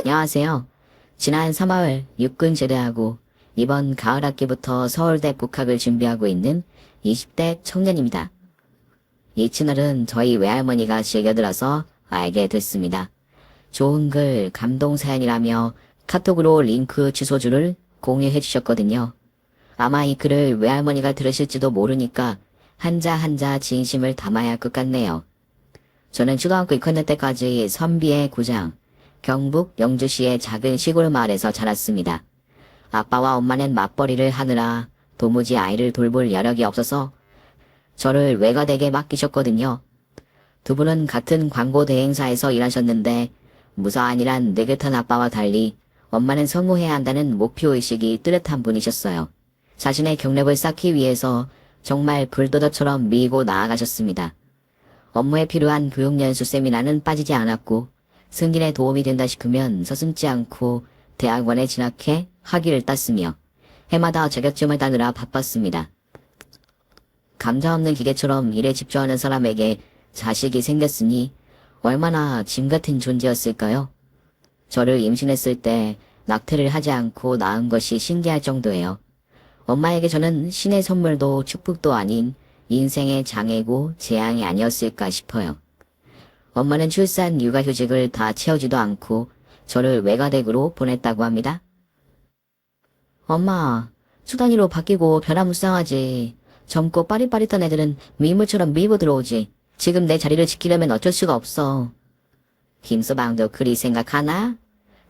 안녕하세요. 지난 3월 육군 제대하고 이번 가을 학기부터 서울대 복학을 준비하고 있는 20대 청년입니다. 이 채널은 저희 외할머니가 즐겨들어서 알게 됐습니다. 좋은 글, 감동 사연이라며 카톡으로 링크 주소주를 공유해 주셨거든요. 아마 이 글을 외할머니가 들으실지도 모르니까 한자 한자 진심을 담아야 할 것 같네요. 저는 초등학교 6학년 때까지 선비의 고장, 경북 영주시의 작은 시골 마을에서 자랐습니다. 아빠와 엄마는 맞벌이를 하느라 도무지 아이를 돌볼 여력이 없어서 저를 외가댁에 맡기셨거든요. 두 분은 같은 광고 대행사에서 일하셨는데 무사안이란 느긋한 아빠와 달리 엄마는 성공해야 한다는 목표의식이 뚜렷한 분이셨어요. 자신의 경력을 쌓기 위해서 정말 불도저처럼 밀고 나아가셨습니다. 업무에 필요한 교육연수 세미나는 빠지지 않았고 승진에 도움이 된다 싶으면 서슴지 않고 대학원에 진학해 학위를 땄으며 해마다 자격증을 따느라 바빴습니다. 감자 없는 기계처럼 일에 집중하는 사람에게 자식이 생겼으니 얼마나 짐 같은 존재였을까요? 저를 임신했을 때 낙태를 하지 않고 낳은 것이 신기할 정도예요. 엄마에게 저는 신의 선물도 축복도 아닌 인생의 장애고 재앙이 아니었을까 싶어요. 엄마는 출산 육아휴직을 다 채우지도 않고 저를 외가댁으로 보냈다고 합니다. 엄마, 수단위로 바뀌고 변화무쌍하지. 젊고 빠릿빠릿한 애들은 미물처럼 밀고 들어오지. 지금 내 자리를 지키려면 어쩔 수가 없어. 김서방도 그리 생각하나?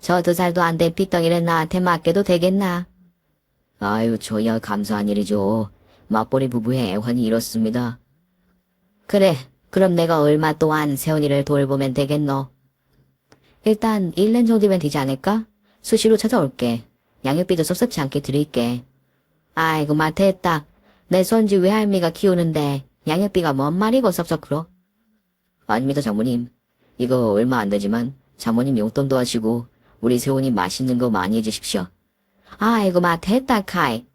저 2살도 안 된 삐덩이를 나한테 맡겨도 되겠나? 아유, 저야 감사한 일이죠. 맞벌이 부부의 애환이 이렇습니다. 그래, 그럼 내가 얼마 동안 세훈이를 돌보면 되겠노? 일단 1년 정도면 되지 않을까? 수시로 찾아올게. 양육비도 섭섭치 않게 드릴게. 아이고 마태했다. 내 손주 외할미가 키우는데 양육비가 뭔 말이고 섭섭그러? 아닙니다 장모님. 이거 얼마 안 되지만 장모님 용돈도 하시고 우리 세훈이 맛있는 거 많이 해주십시오. 아이고 마태했다 카이.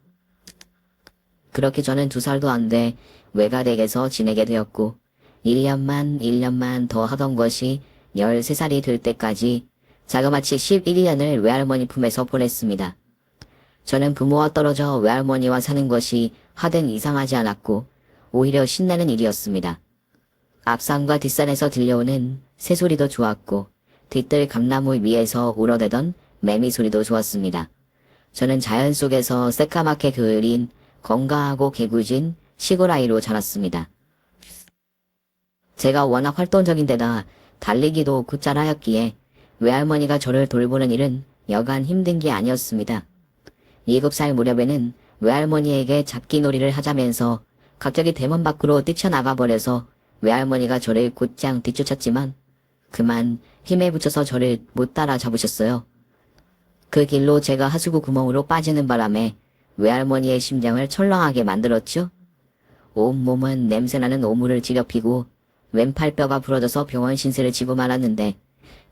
그렇게 저는 2살도 안 돼 외가댁에서 지내게 되었고 1년만 더 하던 것이 13살이 될 때까지 자그마치 11년을 외할머니 품에서 보냈습니다. 저는 부모와 떨어져 외할머니와 사는 것이 하등 이상하지 않았고 오히려 신나는 일이었습니다. 앞산과 뒷산에서 들려오는 새소리도 좋았고 뒤뜰 감나무 위에서 울어대던 매미 소리도 좋았습니다. 저는 자연 속에서 새까맣게 그을린 건강하고 개구진 시골 아이로 자랐습니다. 제가 워낙 활동적인 데다 달리기도 곧잘하였기에 외할머니가 저를 돌보는 일은 여간 힘든 게 아니었습니다. 7살 무렵에는 외할머니에게 잡기놀이를 하자면서 갑자기 대문 밖으로 뛰쳐나가 버려서 외할머니가 저를 곧장 뒤쫓았지만 그만 힘에 붙여서 저를 못 따라 잡으셨어요. 그 길로 제가 하수구 구멍으로 빠지는 바람에 외할머니의 심장을 철렁하게 만들었죠. 온몸은 냄새나는 오물을 지렵히고 왼팔뼈가 부러져서 병원 신세를 지고 말았는데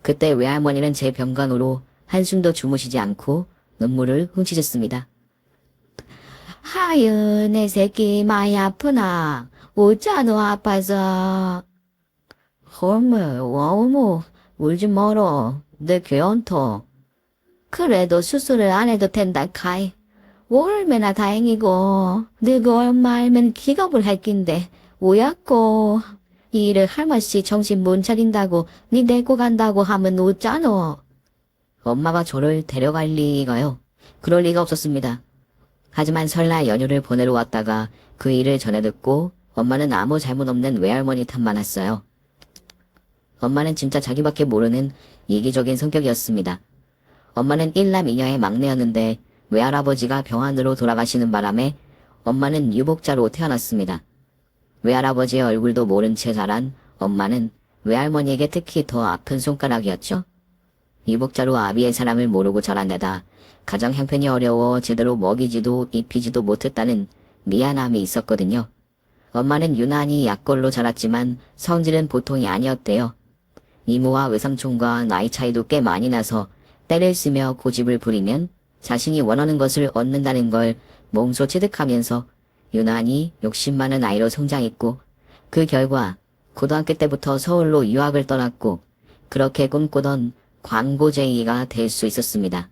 그때 외할머니는 제 병간호로 한숨도 주무시지 않고 눈물을 훔치셨습니다. 하유 내 새끼 많이 아프나? 어쩌노 아파서? 어머 울지 말어. 내 괴언토. 그래도 수술을 안 해도 된다 카이. 얼마나 다행이고 너가 얼마 알면 기겁을 할 낀데 오약고 이 일을 할머니 정신 못 차린다고 니 데리고 간다고 하면 어쩌노? 엄마가 저를 데려갈 리가요? 그럴 리가 없었습니다. 하지만 설날 연휴를 보내러 왔다가 그 일을 전해 듣고 엄마는 아무 잘못 없는 외할머니 탓만 했어요. 엄마는 진짜 자기밖에 모르는 이기적인 성격이었습니다. 엄마는 1남 2녀의 막내였는데 외할아버지가 병환으로 돌아가시는 바람에 엄마는 유복자로 태어났습니다. 외할아버지의 얼굴도 모른 채 자란 엄마는 외할머니에게 특히 더 아픈 손가락이었죠. 유복자로 아비의 사랑을 모르고 자란 데다 가정 형편이 어려워 제대로 먹이지도 입히지도 못했다는 미안함이 있었거든요. 엄마는 유난히 약골로 자랐지만 성질은 보통이 아니었대요. 이모와 외삼촌과 나이 차이도 꽤 많이 나서 때를 쓰며 고집을 부리면 자신이 원하는 것을 얻는다는 걸 몸소 체득하면서 유난히 욕심 많은 아이로 성장했고 그 결과 고등학교 때부터 서울로 유학을 떠났고 그렇게 꿈꾸던 광고쟁이가 될 수 있었습니다.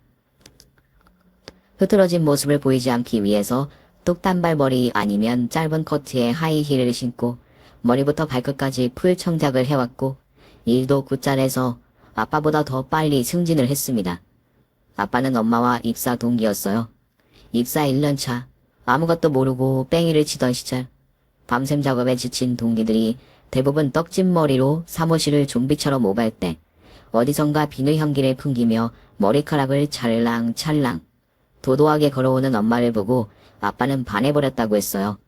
흐트러진 모습을 보이지 않기 위해서 똑단발머리 아니면 짧은 커트에 하이힐을 신고 머리부터 발끝까지 풀 청작을 해왔고 일도 굳잘해서 아빠보다 더 빨리 승진을 했습니다. 아빠는 엄마와 입사 동기였어요. 입사 1년차 아무것도 모르고 뺑이를 치던 시절 밤샘 작업에 지친 동기들이 대부분 떡진 머리로 사무실을 좀비처럼 오갈 때 어디선가 비누 향기를 풍기며 머리카락을 찰랑찰랑 도도하게 걸어오는 엄마를 보고 아빠는 반해버렸다고 했어요.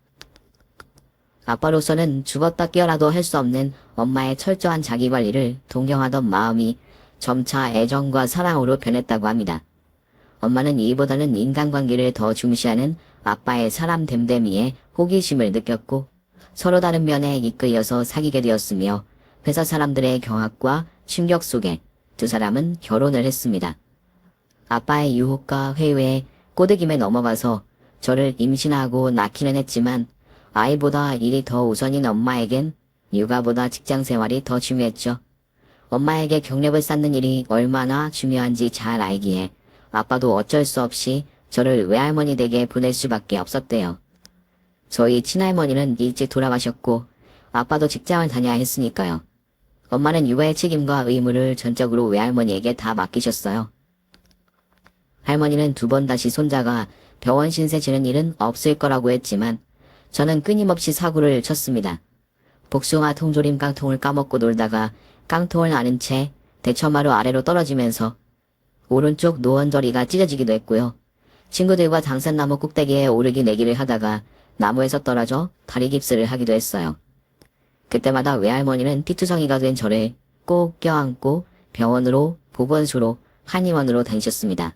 아빠로서는 죽었다 깨어나도 할 수 없는 엄마의 철저한 자기관리를 동경하던 마음이 점차 애정과 사랑으로 변했다고 합니다. 엄마는 이보다는 인간관계를 더 중시하는 아빠의 사람 됨됨이에 호기심을 느꼈고 서로 다른 면에 이끌려서 사귀게 되었으며 회사 사람들의 경악과 충격 속에 두 사람은 결혼을 했습니다. 아빠의 유혹과 회유에 꼬드김에 넘어가서 저를 임신하고 낳기는 했지만 아이보다 일이 더 우선인 엄마에겐 육아보다 직장생활이 더 중요했죠. 엄마에게 경력을 쌓는 일이 얼마나 중요한지 잘 알기에 아빠도 어쩔 수 없이 저를 외할머니 댁에 보낼 수밖에 없었대요. 저희 친할머니는 일찍 돌아가셨고 아빠도 직장을 다녀야 했으니까요. 엄마는 육아의 책임과 의무를 전적으로 외할머니에게 다 맡기셨어요. 할머니는 2번 다시 손자가 병원 신세 지는 일은 없을 거라고 했지만 저는 끊임없이 사고를 쳤습니다. 복숭아 통조림 깡통을 까먹고 놀다가 깡통을 안은 채 대처마루 아래로 떨어지면서 오른쪽 노언저리가 찢어지기도 했고요. 친구들과 당산나무 꼭대기에 오르기 내기를 하다가 나무에서 떨어져 다리 깁스를 하기도 했어요. 그때마다 외할머니는 피투성이가 된 저를 꼭 껴안고 병원으로, 보건소로, 한의원으로 다니셨습니다.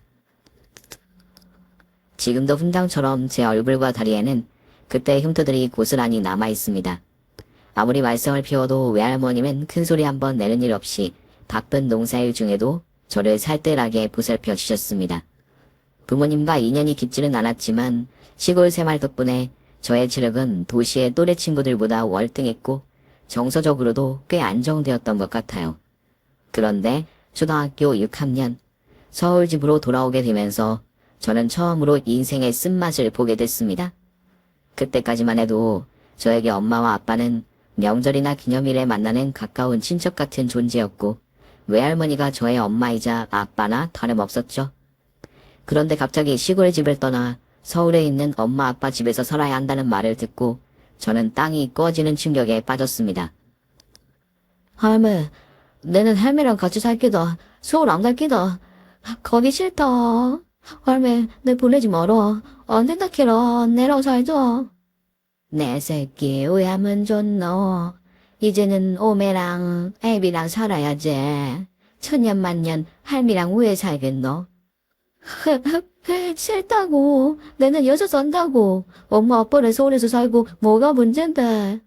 지금도 훈장처럼 제 얼굴과 다리에는 그때의 흉터들이 고스란히 남아있습니다. 아무리 말썽을 피워도 외할머님은 큰소리 한번 내는 일 없이 바쁜 농사일 중에도 저를 살뜰하게 보살펴 주셨습니다. 부모님과 인연이 깊지는 않았지만 시골 생활 덕분에 저의 체력은 도시의 또래 친구들보다 월등했고 정서적으로도 꽤 안정되었던 것 같아요. 그런데 초등학교 6학년 서울 집으로 돌아오게 되면서 저는 처음으로 인생의 쓴맛을 보게 됐습니다. 그때까지만 해도 저에게 엄마와 아빠는 명절이나 기념일에 만나는 가까운 친척 같은 존재였고 외할머니가 저의 엄마이자 아빠나 다름없었죠. 그런데 갑자기 시골 집을 떠나 서울에 있는 엄마 아빠 집에서 살아야 한다는 말을 듣고 저는 땅이 꺼지는 충격에 빠졌습니다. 할매, 내는 할매랑 같이 살기다. 서울 안 갈기다. 거기 싫다. 할매, 내 보내지 말어. 안 된다 캐라. 내랑 살자. 내 새끼 왜 하면 좋노. 이제는 오매랑 애비랑 살아야지. 천년만년 할미랑 왜 살겠노? 싫다고. 내는 여자 산다고. 엄마 아빠는 서울에서 살고 뭐가 문젠데.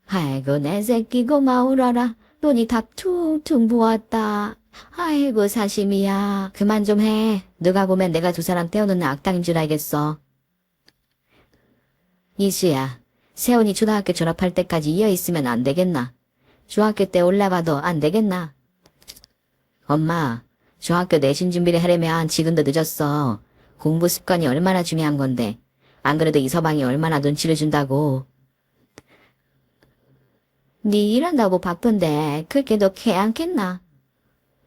아이고 내 새끼 고마우라라. 돈이 다 퉁퉁 부었다. 아이고 사심이야. 그만 좀 해. 누가 보면 내가 두 사람 떼어놓는 악당인 줄 알겠어. 이수야, 세훈이 초등학교 졸업할 때까지 이어있으면 안 되겠나? 중학교 때 올라봐도 안 되겠나? 엄마, 중학교 내신 준비를 하려면 지금도 늦었어. 공부 습관이 얼마나 중요한 건데. 안 그래도 이서방이 얼마나 눈치를 준다고. 니 일한다고 바쁜데 그렇게 너 개 않겠나?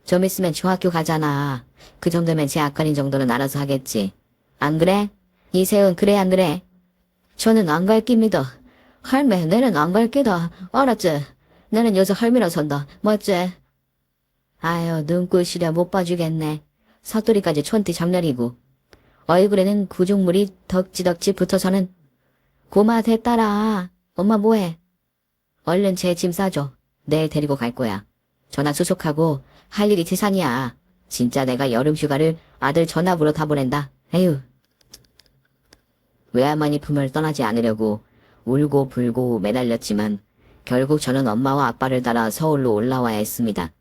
좀 있으면 중학교 가잖아. 그 정도면 제 아까린 정도는 알아서 하겠지. 안 그래? 이세훈 그래 안 그래? 저는 안 갈 깁니다. 할매 내는 안 갈 기다. 알았지? 나는 여자 할미라 산다. 맞지? 아유 눈꼴시려 못 봐주겠네. 사투리까지 촌티 장렬이고 얼굴에는 구중물이 덕지덕지 붙어서는. 고마 됐다라. 엄마 뭐해? 얼른 제 짐 싸줘. 내일 데리고 갈 거야. 전화 수속하고 할 일이 태산이야. 진짜 내가 여름 휴가를 아들 전압으로 다 보낸다. 에휴. 외할머니 품을 떠나지 않으려고 울고 불고 매달렸지만 결국 저는 엄마와 아빠를 따라 서울로 올라와야 했습니다.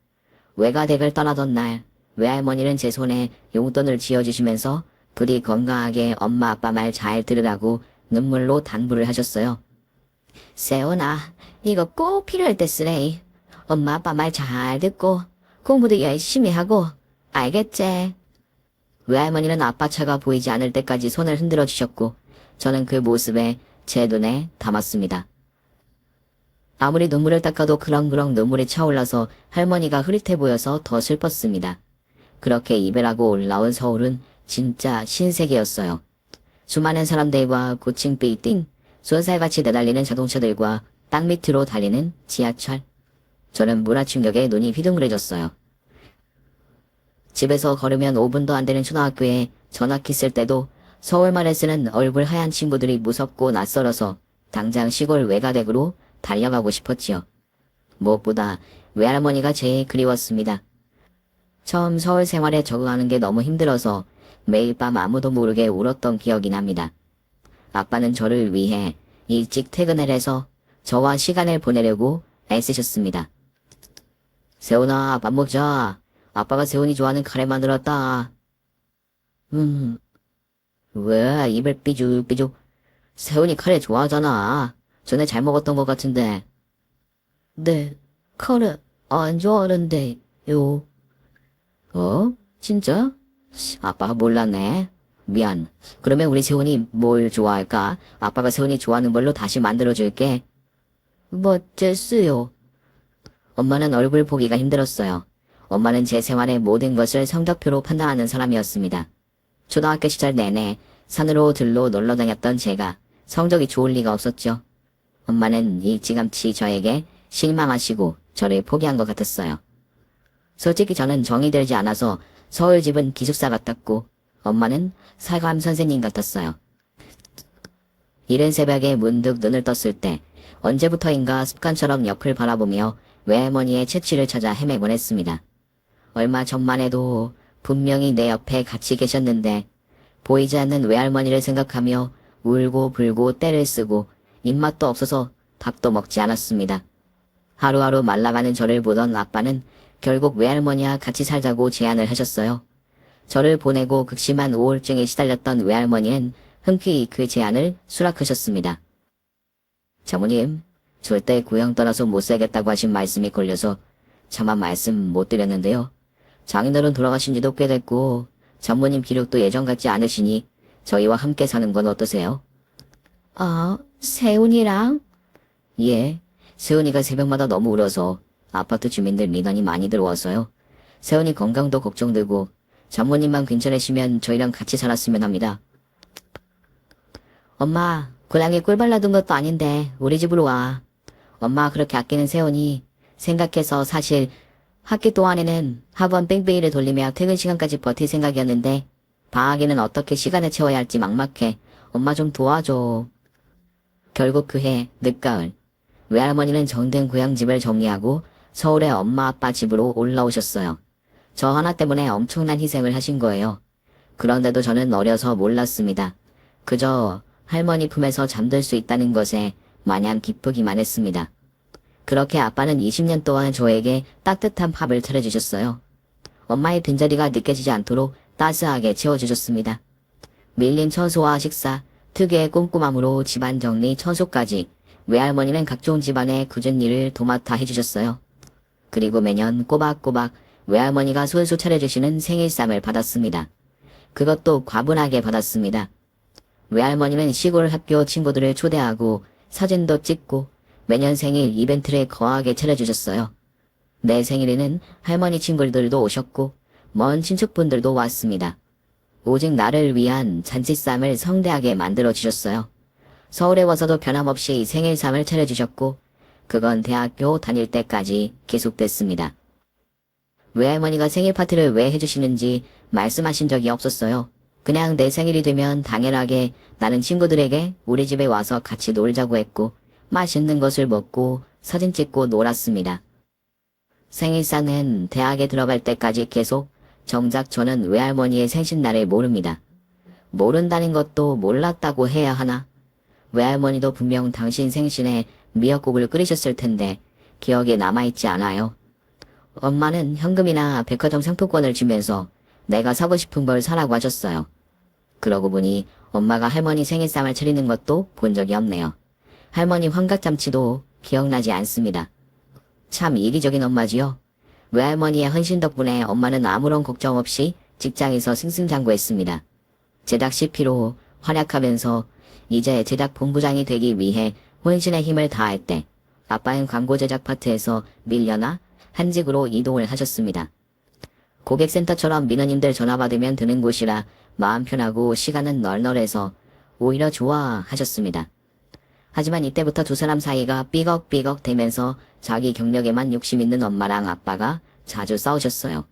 외가댁을 떠나던 날 외할머니는 제 손에 용돈을 쥐어주시면서 부디 건강하게 엄마 아빠 말 잘 들으라고 눈물로 당부를 하셨어요. 세훈아, 이거 꼭 필요할 때 쓰래. 엄마 아빠 말 잘 듣고 공부도 열심히 하고, 알겠지? 외할머니는 아빠 차가 보이지 않을 때까지 손을 흔들어 주셨고, 저는 그 모습에 제 눈에 담았습니다. 아무리 눈물을 닦아도 그렁그렁 눈물이 차올라서 할머니가 흐릿해 보여서 더 슬펐습니다. 그렇게 이별하고 올라온 서울은 진짜 신세계였어요. 수많은 사람들과 고층 빌딩, 쏜살같이 내달리는 자동차들과 땅 밑으로 달리는 지하철. 저는 문화충격에 눈이 휘둥그레졌어요. 집에서 걸으면 5분도 안 되는 초등학교에 전학기 쓸 때도 서울말을 쓰는 얼굴 하얀 친구들이 무섭고 낯설어서 당장 시골 외가댁으로 달려가고 싶었지요. 무엇보다 외할머니가 제일 그리웠습니다. 처음 서울 생활에 적응하는 게 너무 힘들어서 매일 밤 아무도 모르게 울었던 기억이 납니다. 아빠는 저를 위해 일찍 퇴근을 해서 저와 시간을 보내려고 애쓰셨습니다. 세훈아, 밥 먹자. 아빠가 세훈이 좋아하는 카레 만들었다. 왜 입을 삐죽삐죽. 세훈이 카레 좋아하잖아. 전에 잘 먹었던 것 같은데. 네, 카레 안 좋아하는데요. 진짜? 아빠가 몰랐네. 미안. 그러면 우리 세훈이 뭘 좋아할까? 아빠가 세훈이 좋아하는 걸로 다시 만들어줄게. 뭐 됐어요. 엄마는 얼굴 보기가 힘들었어요. 엄마는 제 생활의 모든 것을 성적표로 판단하는 사람이었습니다. 초등학교 시절 내내 산으로 들로 놀러 다녔던 제가 성적이 좋을 리가 없었죠. 엄마는 일찌감치 저에게 실망하시고 저를 포기한 것 같았어요. 솔직히 저는 정이 들지 않아서 서울 집은 기숙사 같았고 엄마는 사감 선생님 같았어요. 이른 새벽에 문득 눈을 떴을 때 언제부터인가 습관처럼 옆을 바라보며 외할머니의 채취를 찾아 헤매곤 했습니다. 얼마 전만 해도 분명히 내 옆에 같이 계셨는데 보이지 않는 외할머니를 생각하며 울고 불고 떼를 쓰고 입맛도 없어서 밥도 먹지 않았습니다. 하루하루 말라가는 저를 보던 아빠는 결국 외할머니와 같이 살자고 제안을 하셨어요. 저를 보내고 극심한 우울증에 시달렸던 외할머니는 흔쾌히 그 제안을 수락하셨습니다. 장모님, 절대 고향 떠나서 못 살겠다고 하신 말씀이 걸려서 차마 말씀 못 드렸는데요. 장인어른 돌아가신 지도 꽤 됐고 장모님 기력도 예전 같지 않으시니 저희와 함께 사는 건 어떠세요? 세훈이랑? 예, 세훈이가 새벽마다 너무 울어서 아파트 주민들 민원이 많이 들어와서요. 세훈이 건강도 걱정되고 장모님만 괜찮으시면 저희랑 같이 살았으면 합니다. 엄마, 고향에 꿀 발라둔 것도 아닌데 우리 집으로 와. 엄마 그렇게 아끼는 세훈이 생각해서 사실 학기 동안에는 학원 뺑뺑이를 돌리며 퇴근 시간까지 버틸 생각이었는데 방학에는 어떻게 시간을 채워야 할지 막막해. 엄마 좀 도와줘. 결국 그해 늦가을 외할머니는 정든 고향집을 정리하고 서울의 엄마 아빠 집으로 올라오셨어요. 저 하나 때문에 엄청난 희생을 하신 거예요. 그런데도 저는 어려서 몰랐습니다. 그저 할머니 품에서 잠들 수 있다는 것에 마냥 기쁘기만 했습니다. 그렇게 아빠는 20년 동안 저에게 따뜻한 밥을 차려주셨어요. 엄마의 빈자리가 느껴지지 않도록 따스하게 채워주셨습니다. 밀린 청소와 식사, 특유의 꼼꼼함으로 집안 정리, 청소까지 외할머니는 각종 집안의 굳은 일을 도맡아 해주셨어요. 그리고 매년 꼬박꼬박 외할머니가 손수 차려주시는 생일상을 받았습니다. 그것도 과분하게 받았습니다. 외할머니는 시골 학교 친구들을 초대하고 사진도 찍고 매년 생일 이벤트를 거하게 차려주셨어요. 내 생일에는 할머니 친구들도 오셨고 먼 친척분들도 왔습니다. 오직 나를 위한 잔치쌈을 성대하게 만들어 주셨어요. 서울에 와서도 변함없이 생일상을 차려주셨고 그건 대학교 다닐 때까지 계속됐습니다. 외할머니가 생일 파티를 왜 해주시는지 말씀하신 적이 없었어요. 그냥 내 생일이 되면 당연하게 나는 친구들에게 우리 집에 와서 같이 놀자고 했고 맛있는 것을 먹고 사진 찍고 놀았습니다. 생일상은 대학에 들어갈 때까지 계속 정작 저는 외할머니의 생신날을 모릅니다. 모른다는 것도 몰랐다고 해야 하나? 외할머니도 분명 당신 생신에 미역국을 끓이셨을 텐데 기억에 남아있지 않아요. 엄마는 현금이나 백화점 상품권을 주면서 내가 사고 싶은 걸 사라고 하셨어요. 그러고 보니 엄마가 할머니 생일상을 차리는 것도 본 적이 없네요. 할머니 환갑잔치도 기억나지 않습니다. 참 이기적인 엄마지요. 외할머니의 헌신 덕분에 엄마는 아무런 걱정 없이 직장에서 승승장구했습니다. 제작 CP로 활약하면서 이제 제작 본부장이 되기 위해 혼신의 힘을 다할 때 아빠는 광고 제작 파트에서 밀려나 한직으로 이동을 하셨습니다. 고객센터처럼 민원인들 전화 받으면 드는 곳이라 마음 편하고 시간은 널널해서 오히려 좋아하셨습니다. 하지만 이때부터 두 사람 사이가 삐걱삐걱 되면서 자기 경력에만 욕심 있는 엄마랑 아빠가 자주 싸우셨어요.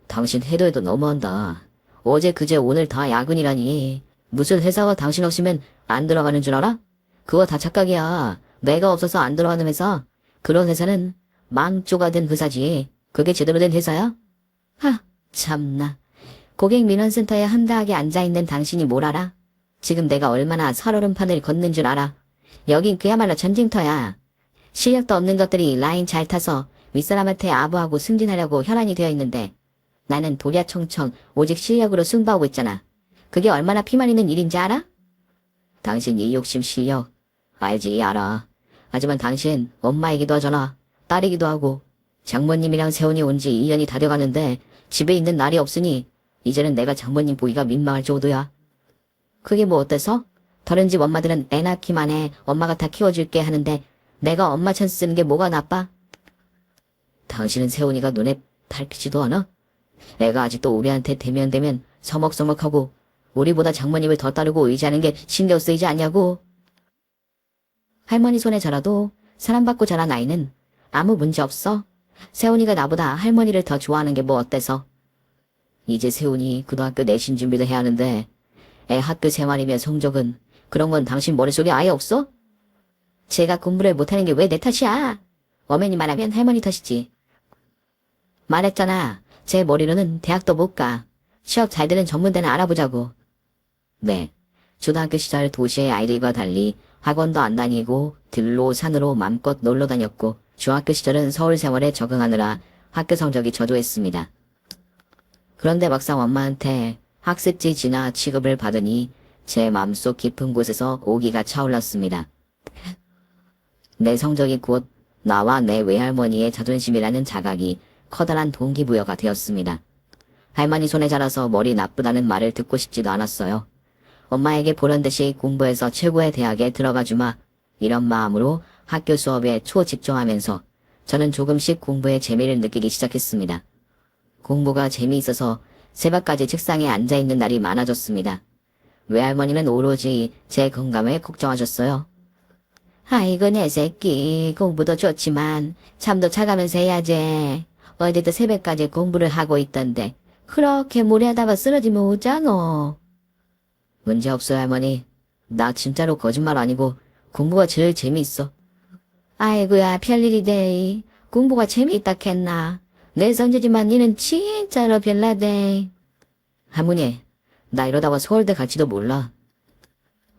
당신 해도 너무한다. 어제 그제 오늘 다 야근이라니. 무슨 회사가 당신 없으면 안 들어가는 줄 알아? 그거 다 착각이야. 내가 없어서 안 들어가는 회사. 그런 회사는 망조가 된 회사지. 그게 제대로 된 회사야? 하, 참나. 고객 민원센터에 한가하게 앉아있는 당신이 뭘 알아? 지금 내가 얼마나 살얼음판을 걷는 줄 알아? 여긴 그야말로 전쟁터야. 실력도 없는 것들이 라인 잘 타서 윗사람한테 아부하고 승진하려고 혈안이 되어 있는데 나는 도리아청청 오직 실력으로 승부하고 있잖아. 그게 얼마나 피말리는 일인지 알아? 당신 이 욕심 실력 알지 알아. 하지만 당신 엄마이기도 하잖아. 딸이기도 하고 장모님이랑 세훈이 온 지 2년이 다 돼가는데 집에 있는 날이 없으니 이제는 내가 장모님 보기가 민망할 정도야. 그게 뭐 어때서? 다른 집 엄마들은 애 낳기만 해. 엄마가 다 키워줄게 하는데 내가 엄마 찬스 쓰는 게 뭐가 나빠? 당신은 세훈이가 눈에 밟히지도 않아? 애가 아직도 우리한테 대면대면 서먹서먹하고 우리보다 장모님을 더 따르고 의지하는 게 신경 쓰이지 않냐고. 할머니 손에 자라도 사랑받고 자란 아이는 아무 문제 없어. 세훈이가 나보다 할머니를 더 좋아하는 게 뭐 어때서? 이제 세훈이 고등학교 내신 준비도 해야 하는데 애 학교 생활이며 성적은 그런 건 당신 머릿속에 아예 없어? 제가 공부를 못하는 게 왜 내 탓이야? 어머니 말하면 할머니 탓이지. 말했잖아. 제 머리로는 대학도 못 가. 취업 잘 되는 전문대는 알아보자고. 네. 초등학교 시절 도시의 아이들과 달리 학원도 안 다니고 들로 산으로 맘껏 놀러 다녔고 중학교 시절은 서울 생활에 적응하느라 학교 성적이 저조했습니다. 그런데 막상 엄마한테 학습지 진학 취급을 받으니 제 마음속 깊은 곳에서 오기가 차올랐습니다. 내 성적이 곧 나와 내 외할머니의 자존심이라는 자각이 커다란 동기부여가 되었습니다. 할머니 손에 자라서 머리 나쁘다는 말을 듣고 싶지도 않았어요. 엄마에게 보란듯이 공부해서 최고의 대학에 들어가 주마. 이런 마음으로 학교 수업에 초집중하면서 저는 조금씩 공부의 재미를 느끼기 시작했습니다. 공부가 재미있어서 새벽까지 책상에 앉아있는 날이 많아졌습니다. 외할머니는 오로지 제 건강을 걱정하셨어요. 아이고 내 새끼 공부도 좋지만 잠도 자가면서 해야지. 어제도 새벽까지 공부를 하고 있던데 그렇게 무리하다가 쓰러지면 오잖아. 문제없어요 할머니. 나 진짜로 거짓말 아니고 공부가 제일 재미있어. 아이고야 별일이대. 공부가 재미있다 캤나. 내 성질이지만 니는 진짜로 별나대. 할머니 나 이러다가 서울대 갈지도 몰라.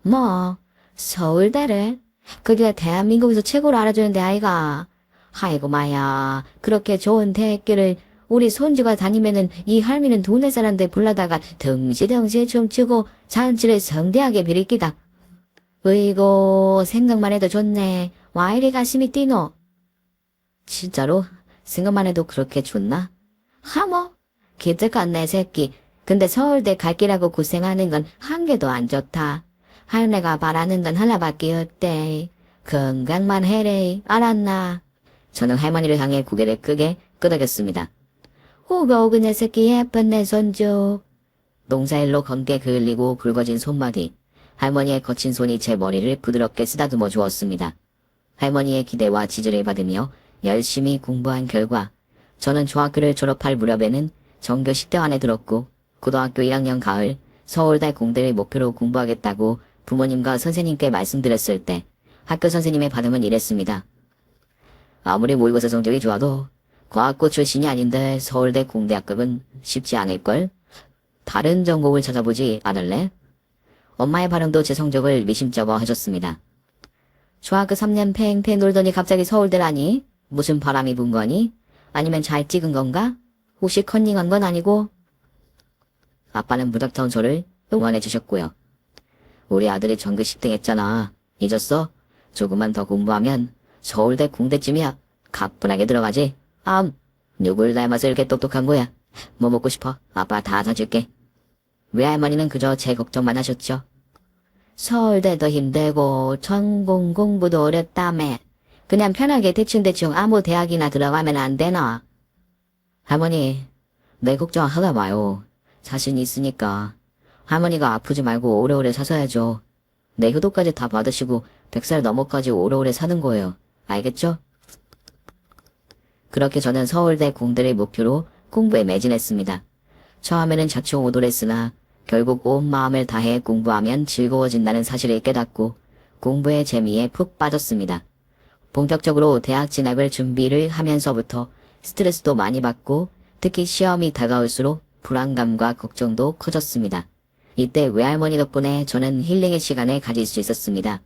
뭐 서울대래? 그게 대한민국에서 최고로 알아주는 데 아이가. 아이고 마야 그렇게 좋은 대학교를 우리 손주가 다니면은 이 할미는 동네 사람들 불러다가 덩시덩시 춤추고 잔치를 성대하게 비리끼다. 으이고 생각만 해도 좋네. 와 이리 가슴이 뛰노. 진짜로? 생각만 해도 그렇게 좋나? 하모 기특한 내 새끼. 근데 서울대 갈 기라고 고생하는 건 한 개도 안 좋다. 할매가 바라는 건 하나밖에 없대. 건강만 해래. 알았나? 저는 할머니를 향해 고개를 크게 끄덕였습니다. 오고 내 새끼 예쁜 내 손주. 농사일로 검게 그을리고 굵어진 손마디. 할머니의 거친 손이 제 머리를 부드럽게 쓰다듬어 주었습니다. 할머니의 기대와 지지를 받으며 열심히 공부한 결과 저는 중학교를 졸업할 무렵에는 정규 10대 안에 들었고 고등학교 1학년 가을 서울대 공대를 목표로 공부하겠다고 부모님과 선생님께 말씀드렸을 때 학교 선생님의 반응은 이랬습니다. 아무리 모의고사 성적이 좋아도 과학고 출신이 아닌데 서울대 공대 합격은 쉽지 않을걸? 다른 전공을 찾아보지 않을래? 엄마의 반응도 제 성적을 미심쩍어 하셨습니다. 중학교 3년 팽팽 놀더니 갑자기 서울대라니? 무슨 바람이 분 거니? 아니면 잘 찍은 건가? 혹시 컨닝한 건 아니고? 아빠는 무작정 저를 응원해 주셨고요. 우리 아들이 전교 10등 했잖아. 잊었어? 조금만 더 공부하면 서울대 공대쯤이야 가뿐하게 들어가지. 누굴 닮아서 이렇게 똑똑한 거야? 뭐 먹고 싶어? 아빠 다 사줄게. 외할머니는 그저 제 걱정만 하셨죠. 서울대도 힘들고 전공 공부도 어렵다며. 그냥 편하게 대충대충 아무 대학이나 들어가면 안 되나? 할머니, 내 걱정 하다 마요. 자신 있으니까. 할머니가 아프지 말고 오래오래 사셔야죠. 내 효도까지 다 받으시고 100살 넘어까지 오래오래 사는 거예요. 알겠죠? 그렇게 저는 서울대 공대를 목표로 공부에 매진했습니다. 처음에는 자충우돌했으나 결국 온 마음을 다해 공부하면 즐거워진다는 사실을 깨닫고 공부의 재미에 푹 빠졌습니다. 본격적으로 대학 진학을 준비를 하면서부터 스트레스도 많이 받고 특히 시험이 다가올수록 불안감과 걱정도 커졌습니다. 이때 외할머니 덕분에 저는 힐링의 시간을 가질 수 있었습니다.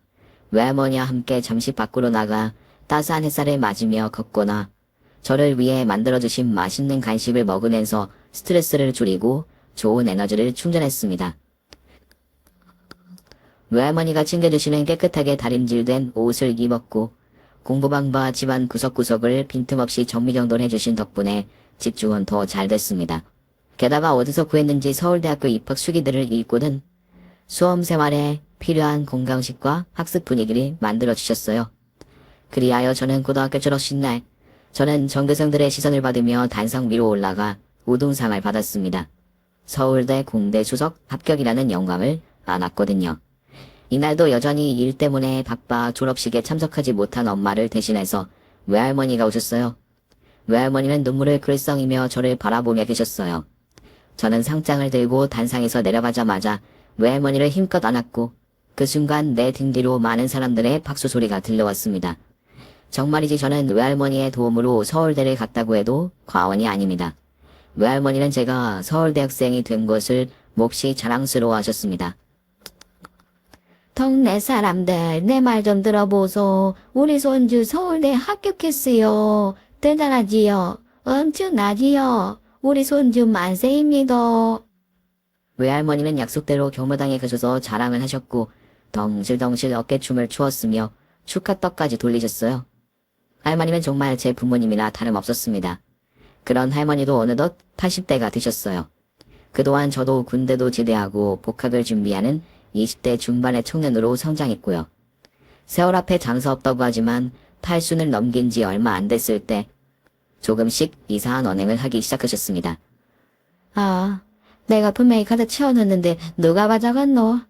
외할머니와 함께 잠시 밖으로 나가 따스한 햇살을 맞으며 걷거나 저를 위해 만들어주신 맛있는 간식을 먹으면서 스트레스를 줄이고 좋은 에너지를 충전했습니다. 외할머니가 챙겨주시는 깨끗하게 다림질된 옷을 입었고 공부방과 집안 구석구석을 빈틈없이 정리정돈해주신 덕분에 집중은 더 잘 됐습니다. 게다가 어디서 구했는지 서울대학교 입학 수기들을 읽고는 수험 생활에 필요한 건강식과 학습 분위기를 만들어주셨어요. 그리하여 저는 고등학교 졸업식 날 저는 전교생들의 시선을 받으며 단상 위로 올라가 우등상을 받았습니다. 서울대 공대 수석 합격이라는 영광을 안았거든요. 이날도 여전히 일 때문에 바빠 졸업식에 참석하지 못한 엄마를 대신해서 외할머니가 오셨어요. 외할머니는 눈물을 글썽이며 저를 바라보며 계셨어요. 저는 상장을 들고 단상에서 내려가자마자 외할머니를 힘껏 안았고 그 순간 내 등 뒤로 많은 사람들의 박수 소리가 들려왔습니다. 정말이지 저는 외할머니의 도움으로 서울대를 갔다고 해도 과언이 아닙니다. 외할머니는 제가 서울대학생이 된 것을 몹시 자랑스러워 하셨습니다. 동네 사람들 내 말 좀 들어보소. 우리 손주 서울대 합격했어요. 대단하지요. 엄청나지요. 우리 손주 만세입니다. 외할머니는 약속대로 경로당에 가셔서 자랑을 하셨고 덩실덩실 어깨춤을 추었으며 축하떡까지 돌리셨어요. 할머니는 정말 제 부모님이나 다름없었습니다. 그런 할머니도 어느덧 80대가 되셨어요. 그동안 저도 군대도 제대하고 복학을 준비하는 20대 중반의 청년으로 성장했고요. 세월 앞에 장사 없다고 하지만 탈순을 넘긴 지 얼마 안 됐을 때 조금씩 이상한 언행을 하기 시작하셨습니다. 내가 분명히 가득 채워놨는데 누가 가져갔노?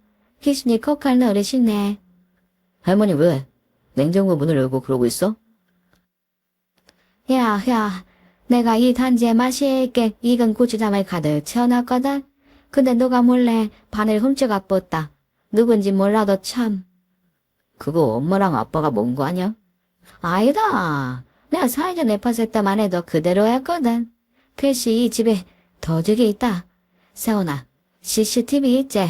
귀신이 kok할 어르시네. 할머니 왜? 냉장고 문을 열고 그러고 있어? 야, 내가 이 단지에 맛있게 익은 고추장을 가득 채워놨거든. 근데 누가 몰래 반을 훔쳐가 뻗다. 누군지 몰라도 참. 그거 엄마랑 아빠가 먹은 거 아니야? 아니다. 내가 사회전 랩했을 때만 해도 그대로 했거든. 글씨 이 집에 도둑이 있다. 세훈아, CCTV 있지?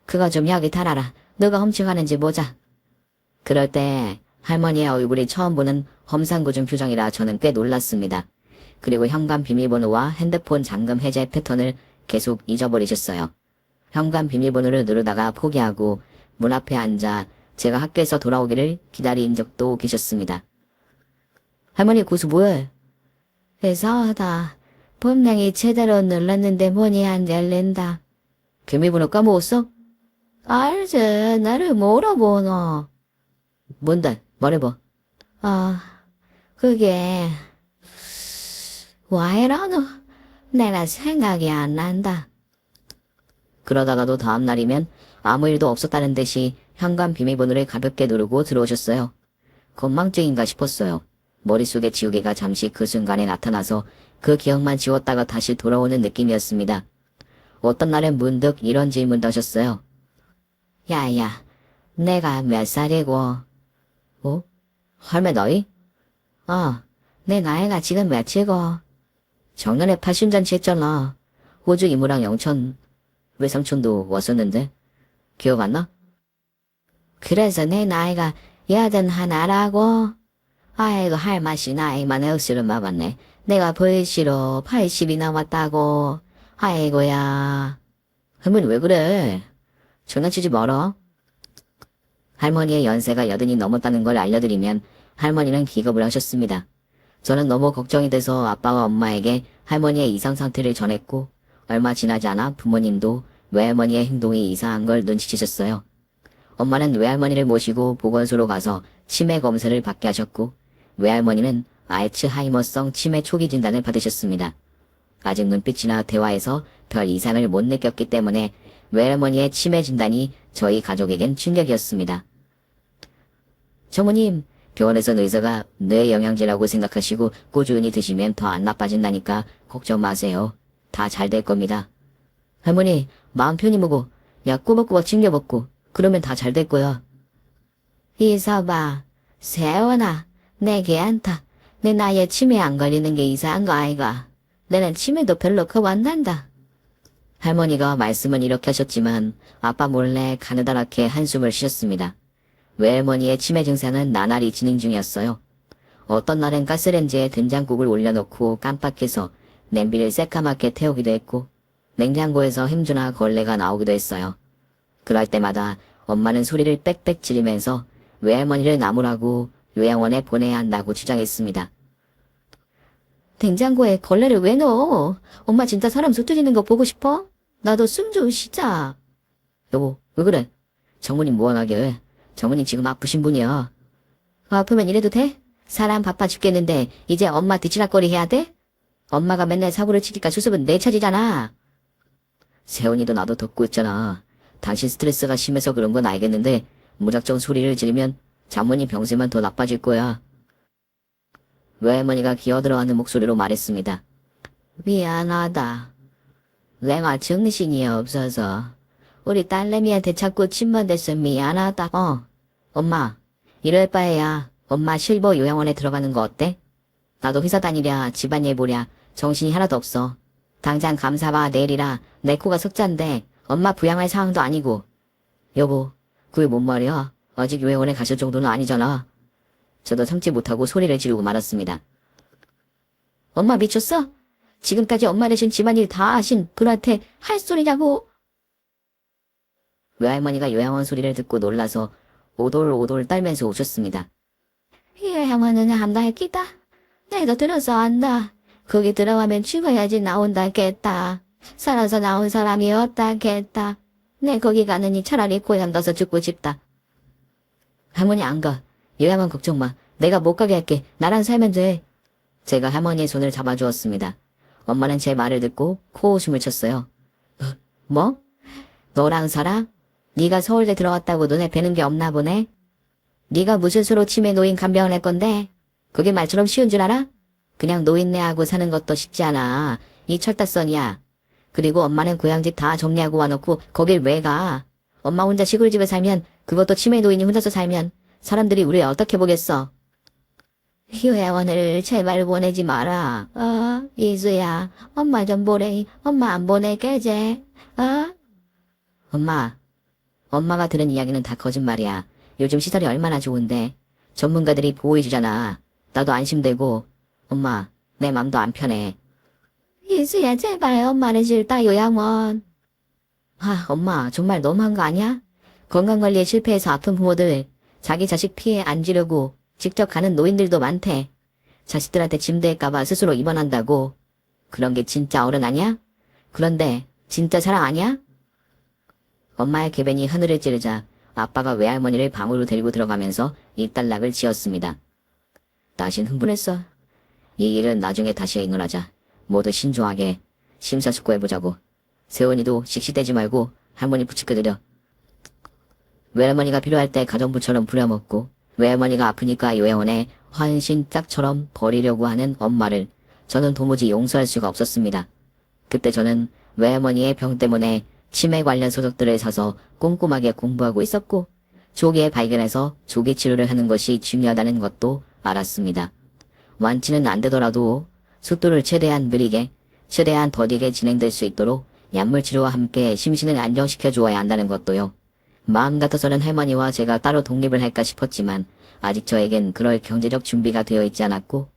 그거 좀 여기 달아라. 누가 훔쳐가는지 보자. 그럴 때 할머니의 얼굴이 처음 보는 험상궂은 표정이라 저는 꽤 놀랐습니다. 그리고 현관 비밀번호와 핸드폰 잠금 해제 패턴을 계속 잊어버리셨어요. 현관 비밀번호를 누르다가 포기하고 문 앞에 앉아 제가 학교에서 돌아오기를 기다린 적도 계셨습니다. 할머니 고수 뭐해? 이상하다. 분명히 제대로 눌렀는데 문이 안 열린다. 비밀번호 까먹었어? 알지. 나를 물어보노. 뭔데? 말해봐. 그게 와이라노? 내가 생각이 안 난다. 그러다가도 다음 날이면 아무 일도 없었다는 듯이 현관 비밀번호를 가볍게 누르고 들어오셨어요. 건망증인가 싶었어요. 머릿속에 지우개가 잠시 그 순간에 나타나서 그 기억만 지웠다가 다시 돌아오는 느낌이었습니다. 어떤 날엔 문득 이런 질문도 하셨어요. 야야, 내가 몇 살이고? 할매 나이? 내 나이가 지금 몇이고? 작년에 80잔치 했잖아. 호주 이모랑 영천, 외삼촌도 왔었는데. 기억 안 나? 그래서 내 나이가 81하라고? 아이고 할 맛이 나이만 억수로 막았네. 내가 벌시로 80이 남았다고. 아이고야. 할머니 왜 그래? 장난치지 마라. 할머니의 연세가 80이 넘었다는 걸 알려드리면 할머니는 기겁을 하셨습니다. 저는 너무 걱정이 돼서 아빠와 엄마에게 할머니의 이상 상태를 전했고, 얼마 지나지 않아 부모님도 외할머니의 행동이 이상한 걸 눈치채셨어요. 엄마는 외할머니를 모시고 보건소로 가서 치매 검사를 받게 하셨고, 외할머니는 알츠하이머성 치매 초기 진단을 받으셨습니다. 아직 눈빛이나 대화에서 별 이상을 못 느꼈기 때문에 외할머니의 치매 진단이 저희 가족에겐 충격이었습니다. 장모님, 병원에선 의사가 뇌 영양제라고 생각하시고 꾸준히 드시면 더 안 나빠진다니까 걱정 마세요. 다 잘 될 겁니다. 할머니, 마음 편히 먹어. 약 꼬박꼬박 챙겨 먹고 그러면 다 잘 될 거야. 이서봐, 세원아, 내 걔한테 내 나이에 치매 안 걸리는 게 이상한 거 아이가. 내는 치매도 별로 겁 안 난다. 할머니가 말씀은 이렇게 하셨지만 아빠 몰래 가느다랗게 한숨을 쉬셨습니다. 외할머니의 치매 증상은 나날이 진행 중이었어요. 어떤 날엔 가스레인지에 된장국을 올려놓고 깜빡해서 냄비를 새까맣게 태우기도 했고, 냉장고에서 햄주나 걸레가 나오기도 했어요. 그럴 때마다 엄마는 소리를 빽빽 지르면서 외할머니를 나무라고 요양원에 보내야 한다고 주장했습니다. 냉장고에 걸레를 왜 넣어? 엄마 진짜 사람 쏟아지는 거 보고 싶어? 나도 숨 좀 쉬자. 여보, 왜 그래? 장모님 무안하게. 장모님 지금 아프신 분이야. 아프면 이래도 돼? 사람 바빠 죽겠는데 이제 엄마 뒤치락거리 해야 돼? 엄마가 맨날 사고를 치니까 수습은 내 차지잖아. 세훈이도 나도 덮고 있잖아. 당신 스트레스가 심해서 그런 건 알겠는데 무작정 소리를 지르면 장모님 병세만 더 나빠질 거야. 외할머니가 기어들어가는 목소리로 말했습니다. 미안하다. 내가 정신이 없어서 우리 딸내미한테 자꾸 침만 대서 미안하다. 엄마, 이럴 바에야 엄마 실버 요양원에 들어가는 거 어때? 나도 회사 다니랴 집안일 보랴 정신이 하나도 없어. 당장 감사와 내일이라 내 코가 석잔데 엄마 부양할 상황도 아니고. 여보, 그게 뭔 말이야? 아직 요양원에 가실 정도는 아니잖아. 저도 참지 못하고 소리를 지르고 말았습니다. 엄마 미쳤어? 지금까지 엄마 대신 집안일 다 하신 분한테 할 소리냐고. 외할머니가 요양원 소리를 듣고 놀라서 오돌오돌 떨면서 오셨습니다. 요양원은 한다 했기다. 내가 들어서 안다. 거기 들어가면 죽어야지 나온다겠다. 살아서 나온 사람이 없다겠다. 내 거기 가느니 차라리 고향 가서 죽고 싶다. 할머니 안 가. 요양원 걱정 마. 내가 못 가게 할게. 나랑 살면 돼. 제가 할머니의 손을 잡아주었습니다. 엄마는 제 말을 듣고 코웃음을 쳤어요. 뭐? 너랑 살아? 네가 서울대 들어왔다고 눈에 뵈는 게 없나 보네? 네가 무슨 수로 치매 노인 간병을 할 건데? 그게 말처럼 쉬운 줄 알아? 그냥 노인네하고 사는 것도 쉽지 않아. 이 철다선이야. 그리고 엄마는 고향집 다 정리하고 와놓고 거길 왜 가? 엄마 혼자 시골집에 살면, 그것도 치매 노인이 혼자서 살면 사람들이 우리 어떻게 보겠어? 요양원을 제발 보내지 마라. 이수야, 엄마 좀 보래. 엄마 안 보내게제. 엄마가 들은 이야기는 다 거짓말이야. 요즘 시설이 얼마나 좋은데. 전문가들이 보호해주잖아. 나도 안심되고. 엄마, 내 맘도 안 편해. 이수야, 제발 엄마는 싫다, 요양원. 엄마, 정말 너무한 거 아니야? 건강관리에 실패해서 아픈 부모들, 자기 자식 피해 안 지려고 직접 가는 노인들도 많대. 자식들한테 짐될까봐 스스로 입원한다고. 그런 게 진짜 어른 아니야? 그런데 진짜 사랑 아니야? 엄마의 궤변이 하늘을 찌르자 아빠가 외할머니를 방으로 데리고 들어가면서 일단락을 지었습니다. 나신 흥분했어. 이 일은 나중에 다시 의논하자. 모두 신중하게 심사숙고해보자고. 세원이도 씩씩대지 말고 할머니 부축해드려. 외할머니가 필요할 때 가정부처럼 부려먹고 외할머니가 아프니까 요양원에 환신짝처럼 버리려고 하는 엄마를 저는 도무지 용서할 수가 없었습니다. 그때 저는 외할머니의 병 때문에 치매 관련 소설들을 사서 꼼꼼하게 공부하고 있었고 조기에 발견해서 조기 치료를 하는 것이 중요하다는 것도 알았습니다. 완치는 안 되더라도 속도를 최대한 느리게, 최대한 더디게 진행될 수 있도록 약물 치료와 함께 심신을 안정시켜 주어야 한다는 것도요. 마음 같아서는 할머니와 제가 따로 독립을 할까 싶었지만 아직 저에겐 그럴 경제적 준비가 되어 있지 않았고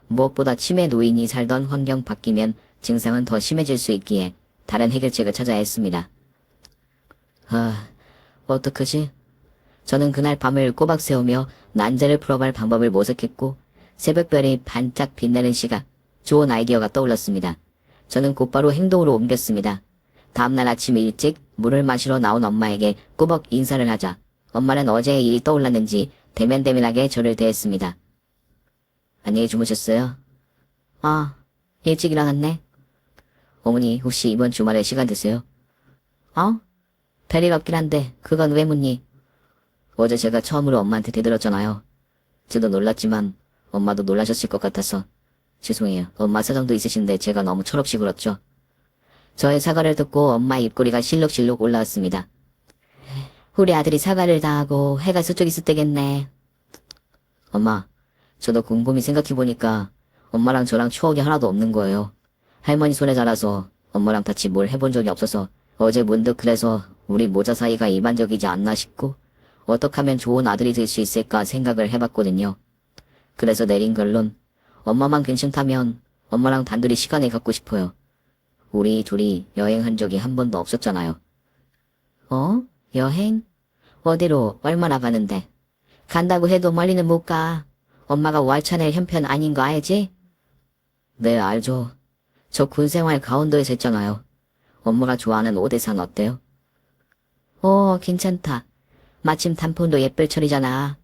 무엇보다 치매 노인이 살던 환경 바뀌면 증상은 더 심해질 수 있기에 다른 해결책을 찾아야 했습니다. 어떡하지? 저는 그날 밤을 꼬박 새우며 난제를 풀어갈 방법을 모색했고 새벽별이 반짝 빛나는 시각, 좋은 아이디어가 떠올랐습니다. 저는 곧바로 행동으로 옮겼습니다. 다음날 아침 일찍 물을 마시러 나온 엄마에게 꾸벅 인사를 하자 엄마는 어제의 일이 떠올랐는지 대면대면하게 저를 대했습니다. 안녕히 주무셨어요? 아, 일찍 일어났네. 어머니 혹시 이번 주말에 시간 되세요? 어? 별일 없긴 한데 그건 왜 묻니? 어제 제가 처음으로 엄마한테 대들었잖아요. 저도 놀랐지만 엄마도 놀라셨을 것 같아서 죄송해요. 엄마 사정도 있으신데 제가 너무 철없이 굴었죠. 저의 사과를 듣고 엄마 입꼬리가 실룩실룩 올라왔습니다. 우리 아들이 사과를 다 하고 해가 서쪽 있을 때겠네. 엄마, 저도 곰곰이 생각해보니까 엄마랑 저랑 추억이 하나도 없는 거예요. 할머니 손에 자라서 엄마랑 같이 뭘 해본 적이 없어서 어제 문득 그래서 우리 모자 사이가 일반적이지 않나 싶고 어떻게 하면 좋은 아들이 될 수 있을까 생각을 해봤거든요. 그래서 내린 결론, 엄마만 괜찮다면 엄마랑 단둘이 시간을 갖고 싶어요. 우리 둘이 여행한 적이 한 번도 없었잖아요. 어? 여행? 어디로 얼마나 가는데? 간다고 해도 멀리는 못 가. 엄마가 월차낼 형편 아닌 거 알지? 네, 알죠. 저 군생활 강원도에서 했잖아요. 엄마가 좋아하는 오대산 어때요? 괜찮다. 마침 단풍도 예쁠 철이잖아.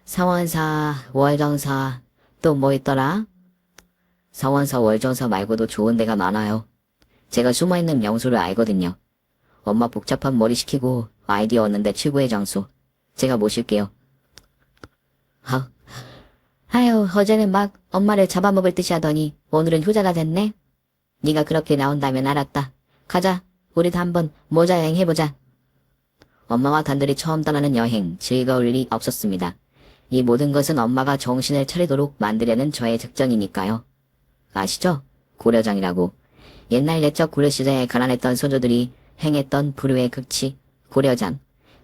사원사, 월정사, 또 뭐 있더라? 사원사, 월정사 말고도 좋은 데가 많아요. 제가 숨어있는 명소를 알거든요. 엄마 복잡한 머리 식히고 아이디어 얻는데 최고의 장소. 제가 모실게요. 아유, 어제는 막 엄마를 잡아먹을 듯이 하더니 오늘은 효자가 됐네. 네가 그렇게 나온다면 알았다. 가자. 우리도 한번 모자 여행 해보자. 엄마와 단둘이 처음 떠나는 여행, 즐거울 리 없었습니다. 이 모든 것은 엄마가 정신을 차리도록 만들려는 저의 작전이니까요. 아시죠? 고려장이라고. 옛날 옛적 고려시대에 가난했던 소조들이 행했던 불효의 극치, 고려장.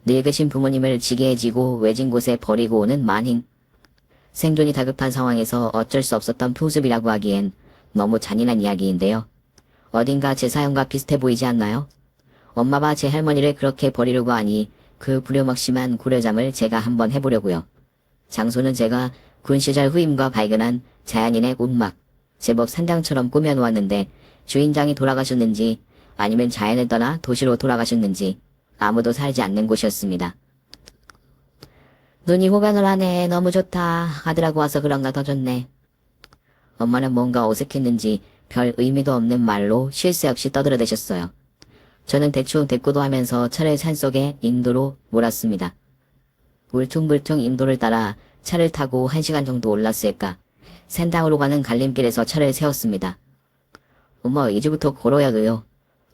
늙으신 부모님을 지게에 지고 외진 곳에 버리고 오는 만행. 생존이 다급한 상황에서 어쩔 수 없었던 풍습이라고 하기엔 너무 잔인한 이야기인데요. 어딘가 제 사연과 비슷해 보이지 않나요? 엄마가 제 할머니를 그렇게 버리려고 하니 그 불효막심한 고려잠을 제가 한번 해보려고요. 장소는 제가 군 시절 후임과 발견한 자연인의 움막, 제법 산장처럼 꾸며놓았는데 주인장이 돌아가셨는지 아니면 자연을 떠나 도시로 돌아가셨는지 아무도 살지 않는 곳이었습니다. 눈이 호강을 하네. 너무 좋다. 아들하고 와서 그런가 더 좋네. 엄마는 뭔가 어색했는지 별 의미도 없는 말로 쉴 새 없이 떠들어대셨어요. 저는 대충 대꾸도 하면서 차를 산속에 인도로 몰았습니다. 울퉁불퉁 인도를 따라 차를 타고 1시간 정도 올랐을까. 산당으로 가는 갈림길에서 차를 세웠습니다. 엄마 이제부터 걸어야 돼요.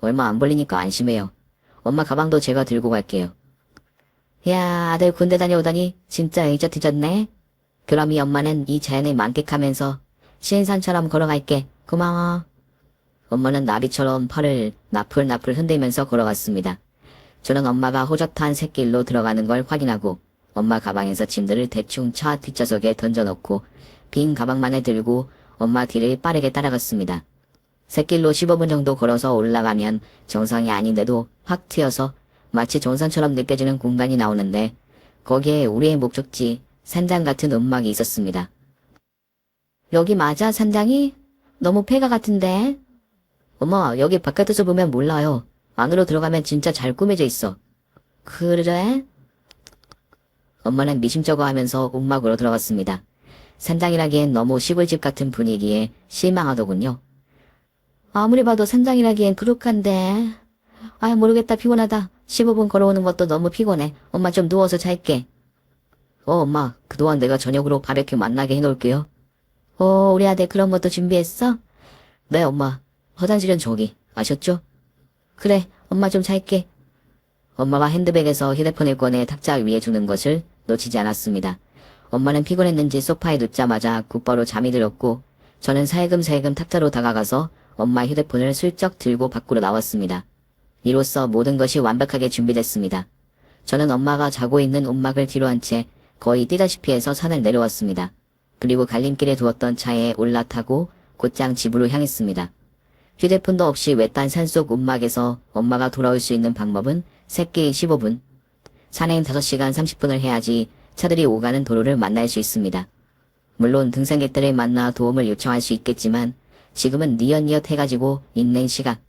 얼마 안 걸리니까 안심해요. 엄마 가방도 제가 들고 갈게요. 야, 아들 군대 다녀오다니 진짜 의젓해졌네. 그럼 이 엄마는 이 자연을 만끽하면서 신산처럼 걸어갈게. 고마워. 엄마는 나비처럼 팔을 나풀나풀 흔들면서 걸어갔습니다. 저는 엄마가 호젓한 샛길로 들어가는 걸 확인하고 엄마 가방에서 짐들을 대충 차 뒷좌석에 던져놓고 빈 가방만을 들고 엄마 뒤를 빠르게 따라갔습니다. 샛길로 15분 정도 걸어서 올라가면 정상이 아닌데도 확 트여서 마치 정상처럼 느껴지는 공간이 나오는데 거기에 우리의 목적지 산장 같은 움막이 있었습니다. 여기 맞아 산장이? 너무 폐가 같은데? 엄마 여기 바깥에서 보면 몰라요. 안으로 들어가면 진짜 잘 꾸며져 있어. 그래? 엄마는 미심쩍어 하면서 움막으로 들어갔습니다. 산장이라기엔 너무 시골집 같은 분위기에 실망하더군요. 아무리 봐도 산장이라기엔 부족한데. 아 모르겠다 피곤하다. 15분 걸어오는 것도 너무 피곤해. 엄마 좀 누워서 잘게. 엄마 그동안 내가 저녁으로 바베큐 만나게 해놓을게요. 우리 아들 그런 것도 준비했어? 네 엄마. 화장실은 저기 아셨죠? 그래 엄마 좀 잘게. 엄마가 핸드백에서 휴대폰을 꺼내 탁자 위에 두는 것을 놓치지 않았습니다. 엄마는 피곤했는지 소파에 눕자마자 곧바로 잠이 들었고 저는 살금살금 탁자로 다가가서 엄마 휴대폰을 슬쩍 들고 밖으로 나왔습니다. 이로써 모든 것이 완벽하게 준비됐습니다. 저는 엄마가 자고 있는 움막을 뒤로 한 채 거의 뛰다시피 해서 산을 내려왔습니다. 그리고 갈림길에 두었던 차에 올라타고 곧장 집으로 향했습니다. 휴대폰도 없이 외딴 산속 움막에서 엄마가 돌아올 수 있는 방법은 새끼 15분. 산행 5시간 30분을 해야지 차들이 오가는 도로를 만날 수 있습니다. 물론 등산객들을 만나 도움을 요청할 수 있겠지만 지금은 니엇니엇 해가지고 있는 시각.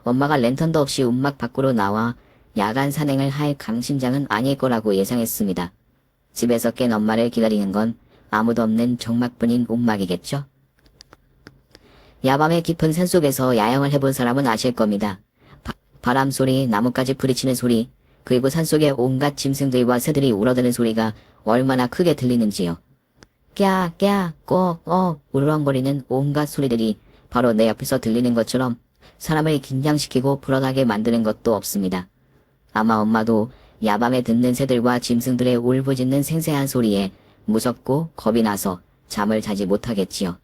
엄마가 랜턴도 없이 움막 밖으로 나와 야간 산행을 할 강심장은 아닐 거라고 예상했습니다. 집에서 깬 엄마를 기다리는 건 아무도 없는 적막뿐인 움막이겠죠. 야밤의 깊은 산속에서 야영을 해본 사람은 아실 겁니다. 바람 소리, 나뭇가지 부딪히는 소리, 그리고 산속의 온갖 짐승들과 새들이 울어대는 소리가 얼마나 크게 들리는지요. 깨악, 깨악, 꼭, 우르렁거리는 온갖 소리들이 바로 내 옆에서 들리는 것처럼 사람을 긴장시키고 불안하게 만드는 것도 없습니다. 아마 엄마도 야밤에 듣는 새들과 짐승들의 울부짖는 생생한 소리에 무섭고 겁이 나서 잠을 자지 못하겠지요.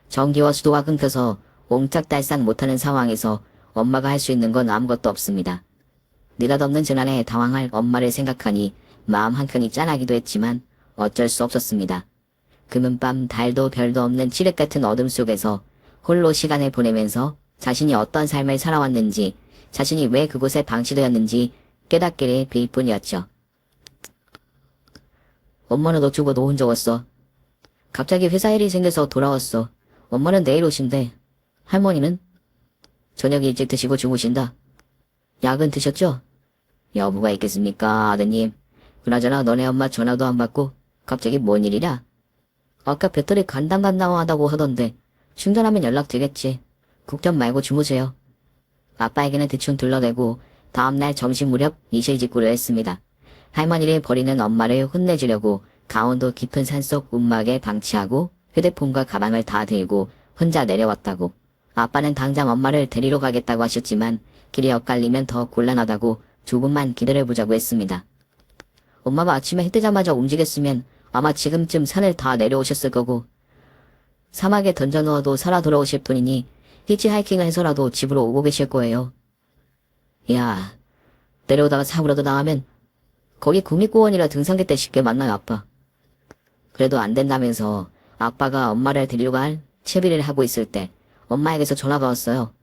전기와 수도가 끊겨서 옴짝달싹 못하는 상황에서 엄마가 할 수 있는 건 아무것도 없습니다. 느닷없는 재난에 당황할 엄마를 생각하니 마음 한켠이 짠하기도 했지만 어쩔 수 없었습니다. 금은밤 달도 별도 없는 칠흑 같은 어둠 속에서 홀로 시간을 보내면서 자신이 어떤 삶을 살아왔는지, 자신이 왜 그곳에 방치되었는지 깨닫기를 빌 뿐이었죠. 엄마는 어쩌고 너 혼자 왔어? 갑자기 회사 일이 생겨서 돌아왔어. 엄마는 내일 오신대. 할머니는? 저녁 일찍 드시고 주무신다. 약은 드셨죠? 여부가 있겠습니까, 아드님. 그나저나 너네 엄마 전화도 안 받고 갑자기 뭔 일이냐? 아까 배터리 간당간당하다고 하던데 충전하면 연락되겠지. 걱정 말고 주무세요. 아빠에게는 대충 둘러대고 다음날 점심 무렵 이실직고를 했습니다. 할머니를 버리는 엄마를 혼내주려고 강원도 깊은 산속 움막에 방치하고 휴대폰과 가방을 다 들고 혼자 내려왔다고. 아빠는 당장 엄마를 데리러 가겠다고 하셨지만 길이 엇갈리면 더 곤란하다고 조금만 기다려보자고 했습니다. 엄마가 아침에 해 뜨자마자 움직였으면 아마 지금쯤 산을 다 내려오셨을 거고 사막에 던져넣어도 살아 돌아오실 분이니 히치하이킹을 해서라도 집으로 오고 계실 거예요. 야, 내려오다가 사고라도 당하면 거기 국립공원이라 등산객 때 쉽게 만나요, 아빠. 그래도 안 된다면서 아빠가 엄마를 데리러 갈 채비를 하고 있을 때 엄마에게서 전화가 왔어요.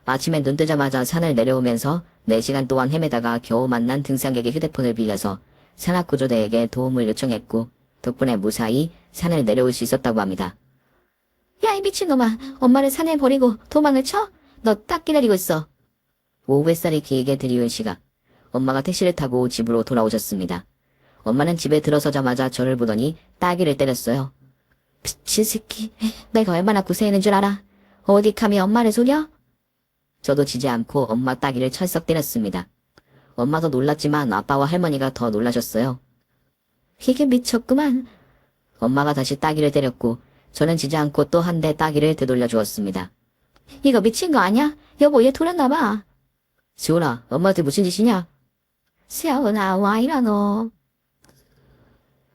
아침에 눈 뜨자마자 산을 내려오면서 4시간 동안 헤매다가 겨우 만난 등산객의 휴대폰을 빌려서 산악구조대에게 도움을 요청했고 덕분에 무사히 산을 내려올 수 있었다고 합니다. 야, 이 미친놈아. 엄마를 산에 버리고 도망을 쳐? 너 딱 기다리고 있어. 오후 햇살이 길게 들이운 시각. 엄마가 택시를 타고 집으로 돌아오셨습니다. 엄마는 집에 들어서자마자 저를 보더니 따귀를 때렸어요. 미친 새끼. 내가 얼마나 구세했는 줄 알아? 어디 감히 엄마를 속여? 저도 지지 않고 엄마 따귀를 철썩 때렸습니다. 엄마도 놀랐지만 아빠와 할머니가 더 놀라셨어요. 이게 미쳤구만. 엄마가 다시 따귀를 때렸고 저는 지지 않고 또 한 대 따귀를 되돌려 주었습니다. 이거 미친 거 아니야? 여보, 얘 돌았나봐. 지훈아, 엄마한테 무슨 짓이냐? 세아나, 와 이러노.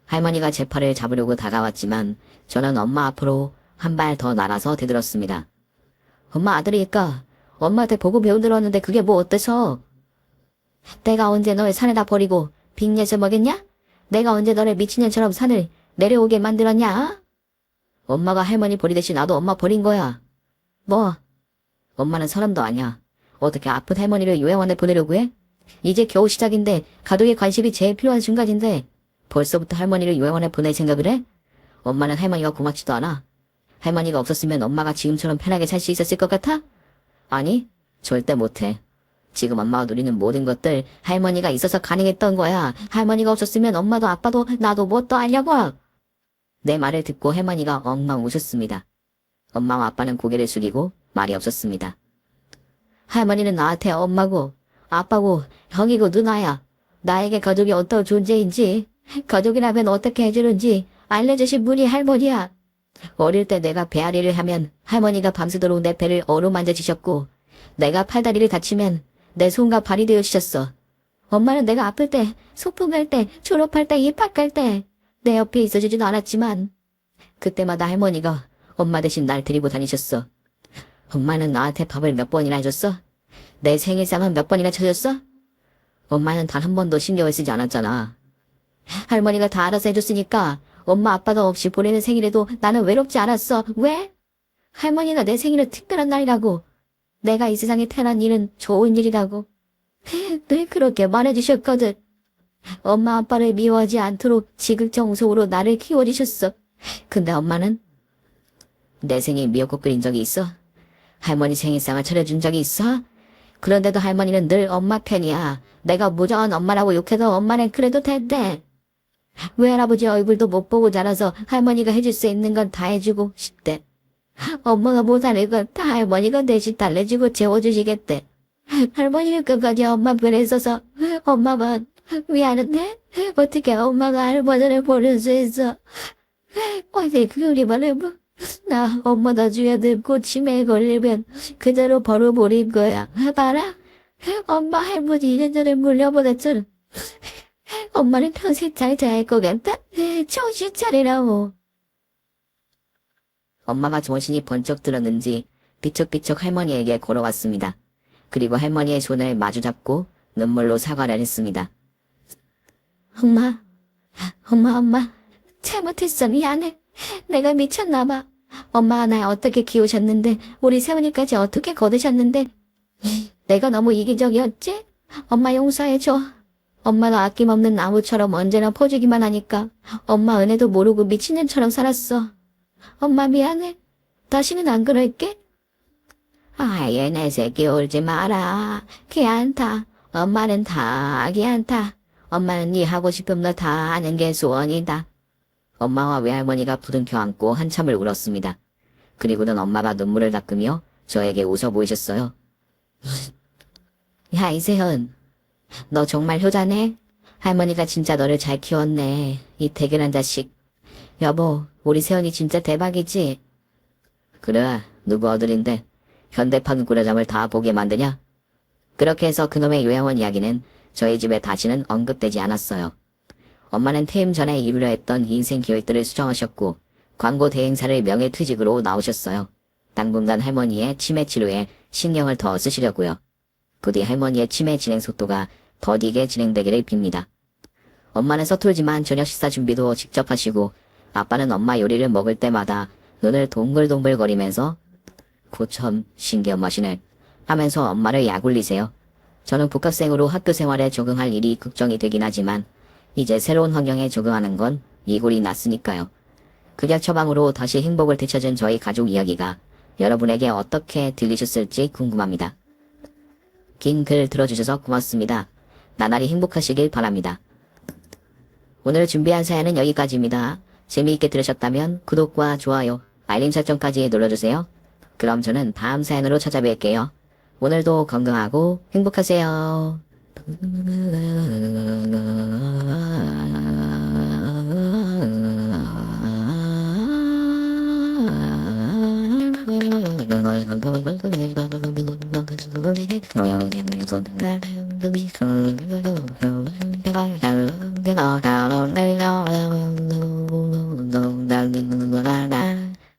할머니가 제 팔을 잡으려고 다가왔지만 저는 엄마 앞으로 한 발 더 날아서 되들었습니다. 엄마 아들이니까 엄마한테 보고 배운 들었는데 그게 뭐 어때서? 내가 언제 널 산에다 버리고 빅내서 먹였냐? 내가 언제 너를 미친년처럼 산을 내려오게 만들었냐? 엄마가 할머니 버리듯이 나도 엄마 버린 거야. 뭐? 엄마는 사람도 아니야. 어떻게 아픈 할머니를 요양원에 보내려고 해? 이제 겨우 시작인데 가족의 관심이 제일 필요한 순간인데 벌써부터 할머니를 요양원에 보낼 생각을 해? 엄마는 할머니가 고맙지도 않아. 할머니가 없었으면 엄마가 지금처럼 편하게 살 수 있었을 것 같아? 아니, 절대 못해. 지금 엄마가 누리는 모든 것들 할머니가 있어서 가능했던 거야. 할머니가 없었으면 엄마도 아빠도 나도 뭣도 아니냐고. 내 말을 듣고 할머니가 엉망 우셨습니다. 엄마와 아빠는 고개를 숙이고 말이 없었습니다. 할머니는 나한테 엄마고 아빠고 형이고 누나야. 나에게 가족이 어떤 존재인지 가족이라면 어떻게 해주는지 알려주신 분이 할머니야. 어릴 때 내가 배앓이를 하면 할머니가 밤새도록 내 배를 어루만져 주셨고 내가 팔다리를 다치면 내 손과 발이 되어주셨어. 엄마는 내가 아플 때, 소풍 갈 때, 졸업할 때, 입학 갈 때 내 옆에 있어주지도 않았지만 그때마다 할머니가 엄마 대신 날 데리고 다니셨어. 엄마는 나한테 밥을 몇 번이나 해줬어? 내 생일상은 몇 번이나 쳐줬어? 엄마는 단 한 번도 신경을 쓰지 않았잖아. 할머니가 다 알아서 해줬으니까 엄마 아빠도 없이 보내는 생일에도 나는 외롭지 않았어. 왜? 할머니가 내 생일은 특별한 날이라고. 내가 이 세상에 태어난 일은 좋은 일이라고. 늘 그렇게 말해주셨거든. 엄마 아빠를 미워하지 않도록 지극정성으로 나를 키워주셨어. 근데 엄마는 내 생일 미역국 끓인 적이 있어? 할머니 생일상을 차려준 적이 있어? 그런데도 할머니는 늘 엄마 편이야. 내가 무조건 엄마라고 욕해도 엄마는 그래도 된대. 외할아버지 얼굴도 못 보고 자라서 할머니가 해줄 수 있는 건 다 해주고 싶대. 엄마가 못하는 건 다 할머니가 대신 달래주고 재워주시겠대. 할머니는 끝까지 엄마 편에 있어서 엄마만 미안한데 어떻게 엄마가 할머니를 버릴 수 있어. 어제 그리 말해봐. 나 엄마 나중에 늙고 치매에 걸리면 그대로 벌어버릴 거야. 봐라. 엄마 할머니 예전에 물려보냈잖아. 엄마는 평생 잘 자랄 것 같다. 정신 차리라고. 엄마가 정신이 번쩍 들었는지 비척비척 할머니에게 걸어왔습니다. 그리고 할머니의 손을 마주잡고 눈물로 사과를 했습니다. 엄마, 잘못했어. 미안해. 내가 미쳤나봐. 엄마가 날 어떻게 키우셨는데, 우리 세훈이까지 어떻게 거두셨는데, 내가 너무 이기적이었지? 엄마 용서해줘. 엄마가 아낌없는 나무처럼 언제나 퍼주기만 하니까 엄마 은혜도 모르고 미친년처럼 살았어. 엄마 미안해. 다시는 안 그럴게. 아예 내 새끼 울지 마라. 걔안타. 엄마는 다 걔안타. 엄마는 네 하고 싶은 거 다 하는 게 소원이다. 엄마와 외할머니가 부둥켜 안고 한참을 울었습니다. 그리고는 엄마가 눈물을 닦으며 저에게 웃어 보이셨어요. 야, 이세현. 너 정말 효자네. 할머니가 진짜 너를 잘 키웠네. 이 대견한 자식. 여보, 우리 세연이 진짜 대박이지? 그래, 누구 어들인데 현대판 꾸려잠을 다 보게 만드냐? 그렇게 해서 그놈의 요양원 이야기는 저희 집에 다시는 언급되지 않았어요. 엄마는 퇴임 전에 이루려 했던 인생 계획들을 수정하셨고 광고 대행사를 명예퇴직으로 나오셨어요. 당분간 할머니의 치매 치료에 신경을 더 쓰시려고요. 부디 할머니의 치매 진행 속도가 더디게 진행되기를 빕니다. 엄마는 서툴지만 저녁 식사 준비도 직접 하시고 아빠는 엄마 요리를 먹을 때마다 눈을 동글동글거리면서 고참 신기엄마시네 하면서 엄마를 약올리세요. 저는 복학생으로 학교 생활에 적응할 일이 걱정이 되긴 하지만 이제 새로운 환경에 적응하는 건 이골이 났으니까요. 극약 처방으로 다시 행복을 되찾은 저희 가족 이야기가 여러분에게 어떻게 들리셨을지 궁금합니다. 긴 글 들어주셔서 고맙습니다. 나날이 행복하시길 바랍니다. 오늘 준비한 사연은 여기까지입니다. 재미있게 들으셨다면 구독과 좋아요, 알림 설정까지 눌러주세요. 그럼 저는 다음 사연으로 찾아뵐게요. 오늘도 건강하고 행복하세요.